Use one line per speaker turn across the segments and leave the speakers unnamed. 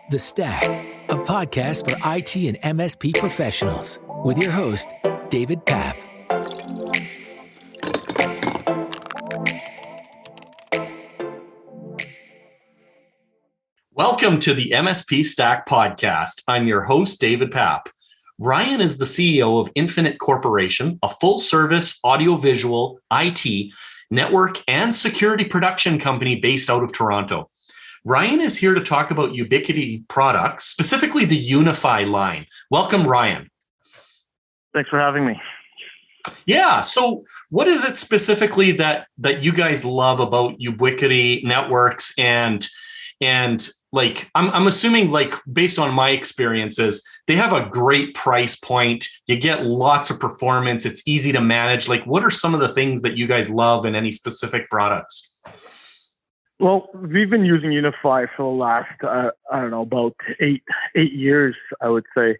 The Stack, a podcast for IT and MSP professionals, with your host, David Papp.
Welcome to the MSP Stack Podcast. I'm your host, David Papp. Ryan is the CEO of Infinite Corporation, a full-service audiovisual, IT, network, and security production company based out of Toronto. Ryan is here to talk about Ubiquiti Products, specifically the UNIFI line. Welcome, Ryan.
Thanks for having me.
Yeah. So what is it specifically that you guys love about Ubiquiti Networks and like, I'm assuming, like, based on my experiences, they have a great price point. You get lots of performance. It's easy to manage. Like, what are some of the things that you guys love in any specific products?
Well, we've been using UNIFI for the last, about eight years, I would say.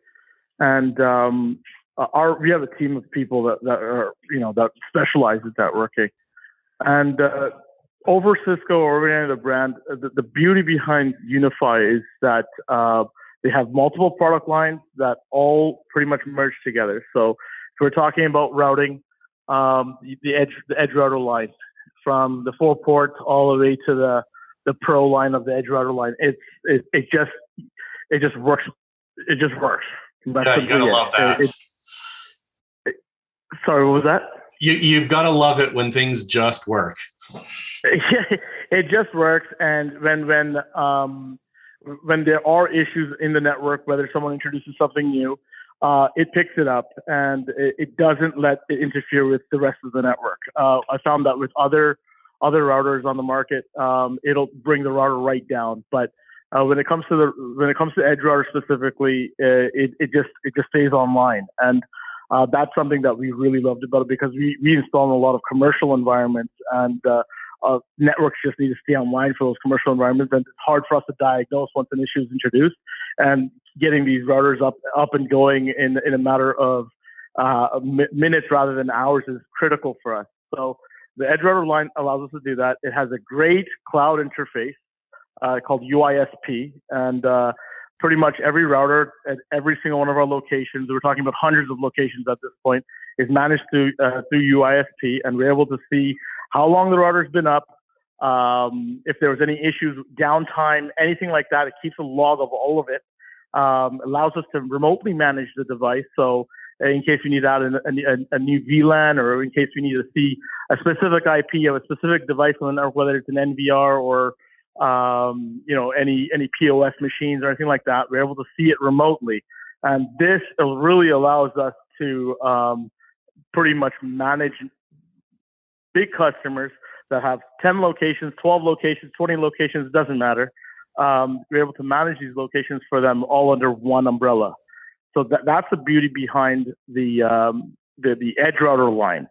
And we have a team of people that are, that specialize in networking. And over Cisco or any other brand, the beauty behind UNIFI is that they have multiple product lines that all pretty much merge together. So if we're talking about routing, the edge router line, from the 4-port all the way to the pro line of the edge router line, it just works. It just works.
Yeah, you gotta love that.
Sorry, what was that?
You've got to love it when things just work.
Yeah, it just works. And when there are issues in the network, whether someone introduces something new, it picks it up and it doesn't let it interfere with the rest of the network. I found that with other routers on the market, it'll bring the router right down. But when it comes to edge router specifically, it just stays online. And that's something that we really loved about it, because we install in a lot of commercial environments, and networks just need to stay online for those commercial environments. And it's hard for us to diagnose once an issue is introduced, and getting these routers up and going in a matter of minutes rather than hours is critical for us. So the edge router line allows us to do that. It has a great cloud interface called UISP, and pretty much every router at every single one of our locations, we're talking about hundreds of locations at this point, is managed through UISP, and we're able to see how long the router's been up, if there was any issues, downtime, anything like that. It keeps a log of all of it. Allows us to remotely manage the device. So in case we need to add a new VLAN, or in case we need to see a specific IP of a specific device on the network, whether it's an NVR or any POS machines or anything like that, we're able to see it remotely. And this really allows us to pretty much manage big customers that have 10 locations, 12 locations, 20 locations, doesn't matter. We're able to manage these locations for them all under one umbrella. So that's the beauty behind the edge router line.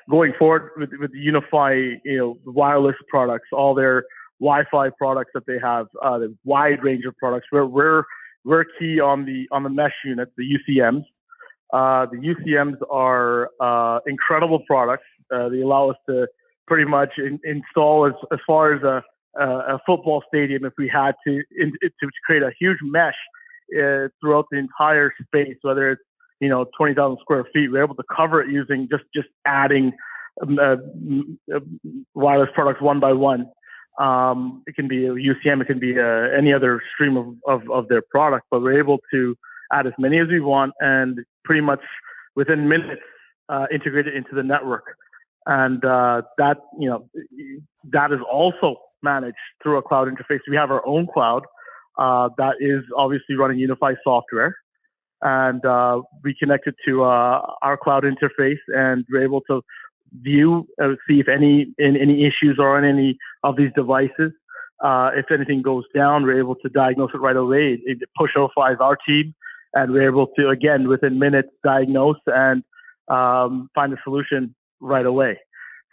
Going forward with the UNIFI, the wireless products, all their Wi-Fi products that they have, the wide range of products. We're key on the mesh units, the UCMs. The UCMs are incredible products. They allow us to pretty much install as far as a football stadium if we had to create a huge mesh throughout the entire space, whether it's 20,000 square feet. We're able to cover it using just adding wireless products one by one. It can be a UCM, it can be any other stream of their product, but we're able to add as many as we want, and pretty much within minutes integrate it into the network. And that is also managed through a cloud interface. We have our own cloud that is obviously running UNIFI software, and we connect it to our cloud interface, and we're able to view, see if any issues are on any of these devices. If anything goes down, we're able to diagnose it right away. It push notifies our team, and we're able to, again, within minutes, diagnose and find a solution right away.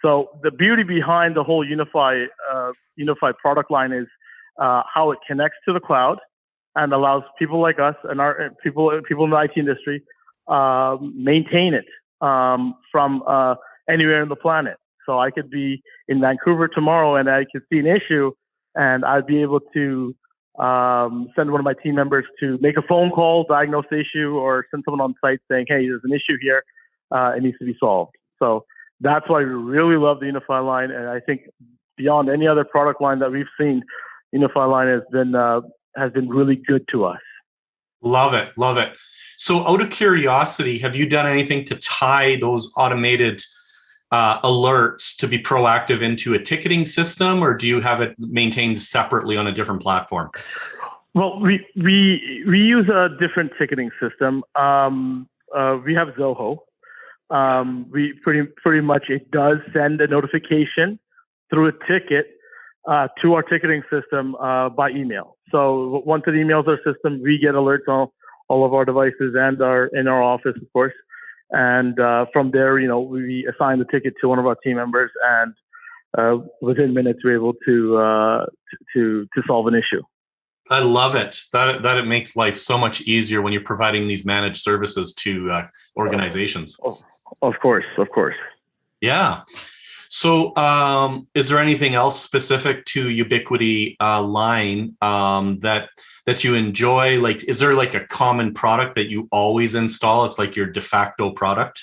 So the beauty behind the whole UNIFI product line is how it connects to the cloud and allows people like us and our people in the IT industry maintain it from anywhere on the planet. So I could be in Vancouver tomorrow and I could see an issue, and I'd be able to send one of my team members to make a phone call, diagnose the issue, or send someone on site saying, hey, there's an issue here. It needs to be solved. So that's why we really love the UNIFI line. And I think beyond any other product line that we've seen, UNIFI line has been really good to us.
Love it. Love it. So out of curiosity, have you done anything to tie those automated alerts to be proactive into a ticketing system, or do you have it maintained separately on a different platform?
Well, we use a different ticketing system. We have Zoho. We pretty much, it does send a notification through a ticket to our ticketing system by email. So once it emails our system, we get alerts on all of our devices and in our office, of course. And from there, we assign the ticket to one of our team members, and within minutes, we're able to solve an issue.
I love it. That it makes life so much easier when you're providing these managed services to organizations.
Of course.
Yeah. So is there anything else specific to Ubiquiti line that you enjoy? Like, is there like a common product that you always install? It's like your de facto product?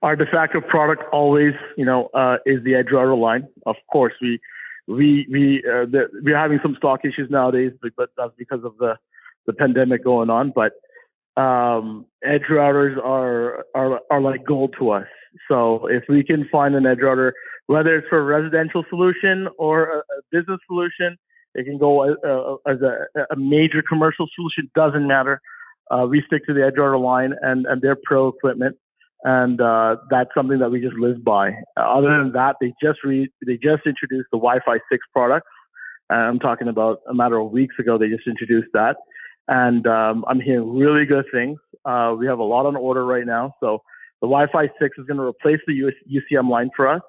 Our de facto product always, is the Edge router line. Of course, we're having some stock issues nowadays, but that's because of the pandemic going on. But Edge routers are like gold to us. So if we can find an Edge router, whether it's for a residential solution or a business solution, it can go as a major commercial solution, doesn't matter. We stick to the Edge router line and their pro equipment. And that's something that we just live by. Other than that, they just introduced the Wi-Fi 6 products. I'm talking about a matter of weeks ago. They just introduced that, and I'm hearing really good things. We have a lot on order right now. So the Wi-Fi 6 is going to replace the UCM line for us,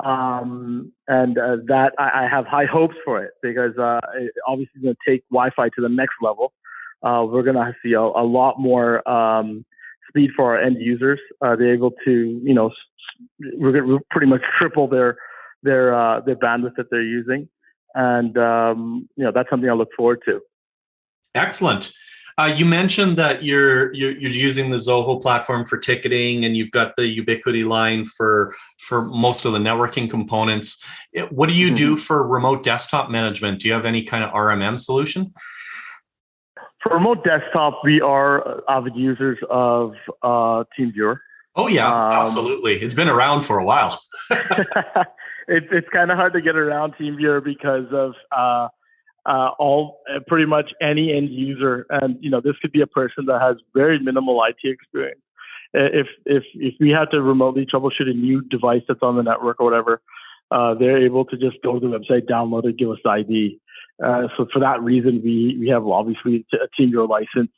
and that I have high hopes for it, because it obviously is going to take Wi-Fi to the next level. We're going to see a lot more speed for our end users. They're able to, we're going to pretty much triple their bandwidth that they're using, and that's something I look forward to. Excellent.
You mentioned that you're using the Zoho platform for ticketing, and you've got the Ubiquiti line for most of the networking components. What do you do for remote desktop management? Do you have any kind of RMM solution?
For remote desktop, we are avid users of TeamViewer.
Oh yeah, absolutely. It's been around for a while.
It's kind of hard to get around TeamViewer because of pretty much any end user, and this could be a person that has very minimal IT experience. If we had to remotely troubleshoot a new device that's on the network or whatever, they're able to just go to the website, download it, give us the ID. So for that reason, we have obviously a TeamViewer license.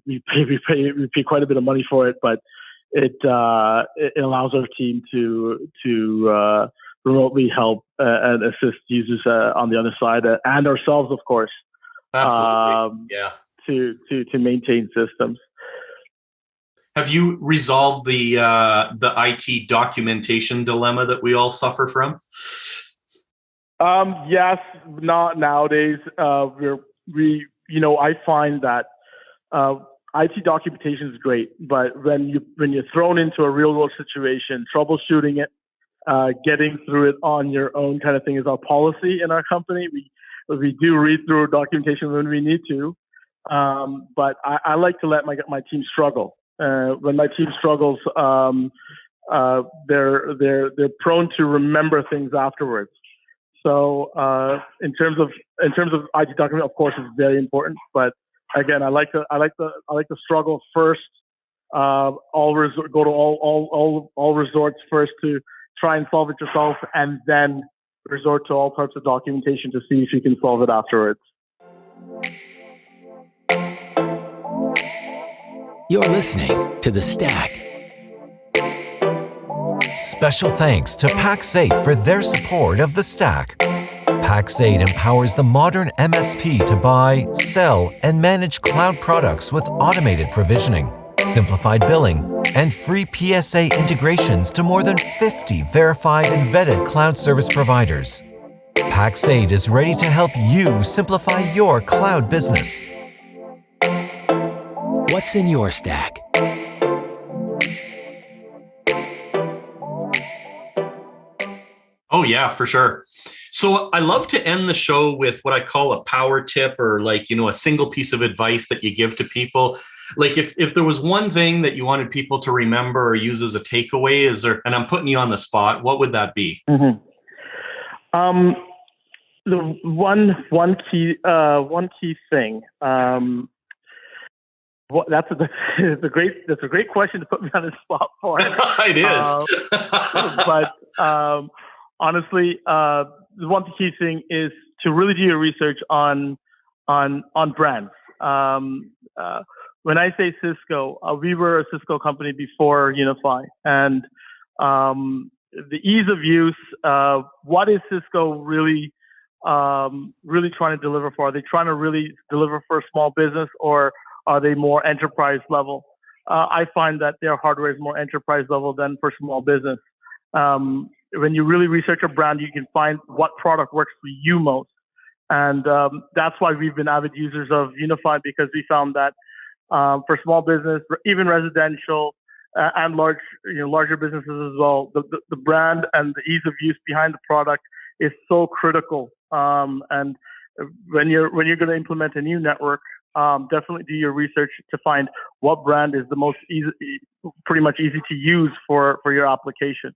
We pay quite a bit of money for it, but it allows our team to remotely help and assist users on the other side, and ourselves, of course.
Absolutely.
To maintain systems.
Have you resolved the IT documentation dilemma that we all suffer from?
Yes, not nowadays. I find that IT documentation is great, but when you're thrown into a real world situation, troubleshooting it, getting through it on your own kind of thing is our policy in our company. We do read through documentation when we need to, but I like to let my team struggle. When my team struggles, they're prone to remember things afterwards. So in terms of IT document, of course, it's very important. But again, I like to struggle first. Go to all resorts first to try and solve it yourself, and then resort to all types of documentation to see if you can solve it afterwards.
You're listening to The Stack.
Special thanks to Pax8 for their support of The Stack. Pax8 empowers the modern MSP to buy, sell, and manage cloud products with automated provisioning. simplified billing, and free PSA integrations to more than 50 verified and vetted cloud service providers. Pax8 is ready to help you simplify your cloud business.
What's in your stack?
Oh yeah, for sure. So I love to end the show with what I call a power tip, or like, a single piece of advice that you give to people. Like if there was one thing that you wanted people to remember or use as a takeaway, and I'm putting you on the spot, what would that be?
Mm-hmm. The one key thing. That's a great question to put me on the spot for.
It is.
But honestly, the one key thing is to really do your research on brands. When I say Cisco, we were a Cisco company before UNIFI, and the ease of use. What is Cisco really trying to deliver for? Are they trying to really deliver for a small business, or are they more enterprise level? I find that their hardware is more enterprise level than for small business. When you really research a brand, you can find what product works for you most. And that's why we've been avid users of UNIFI, because we found that for small business, even residential and larger businesses as well, the brand and the ease of use behind the product is so critical. And when you're going to implement a new network, definitely do your research to find what brand is the most pretty much easy to use for your application.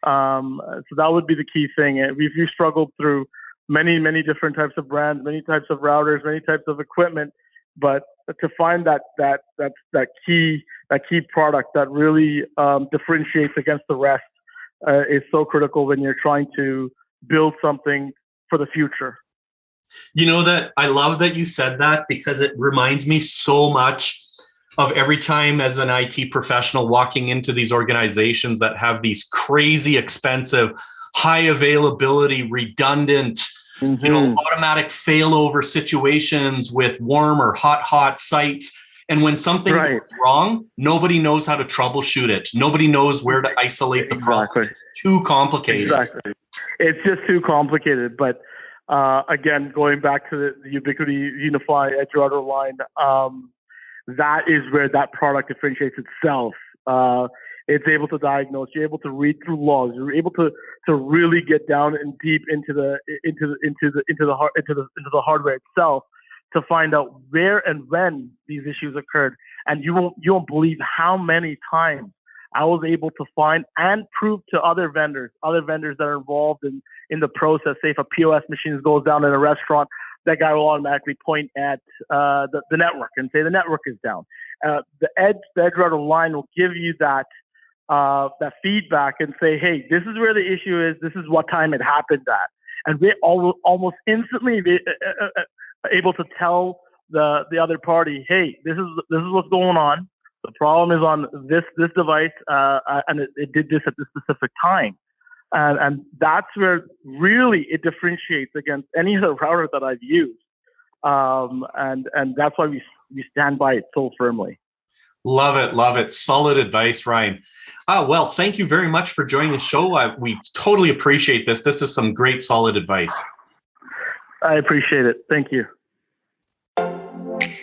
So that would be the key thing. We've struggled through many different types of brands, many types of routers, many types of equipment, but to find that key product that really differentiates against the rest is so critical when you're trying to build something for the future.
That I love that you said that, because it reminds me so much of every time as an IT professional walking into these organizations that have these crazy expensive, high availability, redundant, automatic failover situations with warm or hot sites. And when something goes wrong, nobody knows how to troubleshoot it. Nobody knows where to isolate the problem. It's too complicated. Exactly.
It's just too complicated. But again, going back to the Ubiquiti UNIFI Edge router line, that is where that product differentiates itself. It's able to diagnose. You're able to read through logs. You're able to really get down and deep into the hardware itself to find out where and when these issues occurred. And you won't believe how many times I was able to find and prove to other vendors that are involved in the process. Say if a POS machine goes down in a restaurant, that guy will automatically point at the network and say the network is down. The edge router line will give you that feedback and say, hey, this is where the issue is. This is what time it happened at. And we're almost instantly able to tell the other party, hey, this is what's going on. The problem is on this device, and it did this at this specific time. And that's where really it differentiates against any other router that I've used. And that's why we stand by it so firmly.
Love it. Solid advice, Ryan. Well, thank you very much for joining the show. We totally appreciate this. This is some great, solid advice.
I appreciate it. Thank you.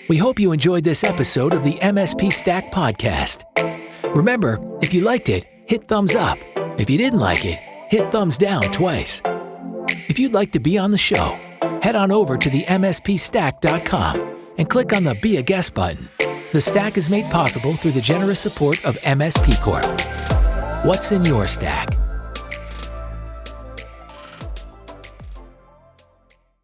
We hope you enjoyed this episode of the MSP Stack Podcast. Remember, if you liked it, hit thumbs up. If you didn't like it, hit thumbs down twice. If you'd like to be on the show, head on over to the MSPstack.com and click on the Be a Guest button. The Stack is made possible through the generous support of MSP Corp. What's in your stack?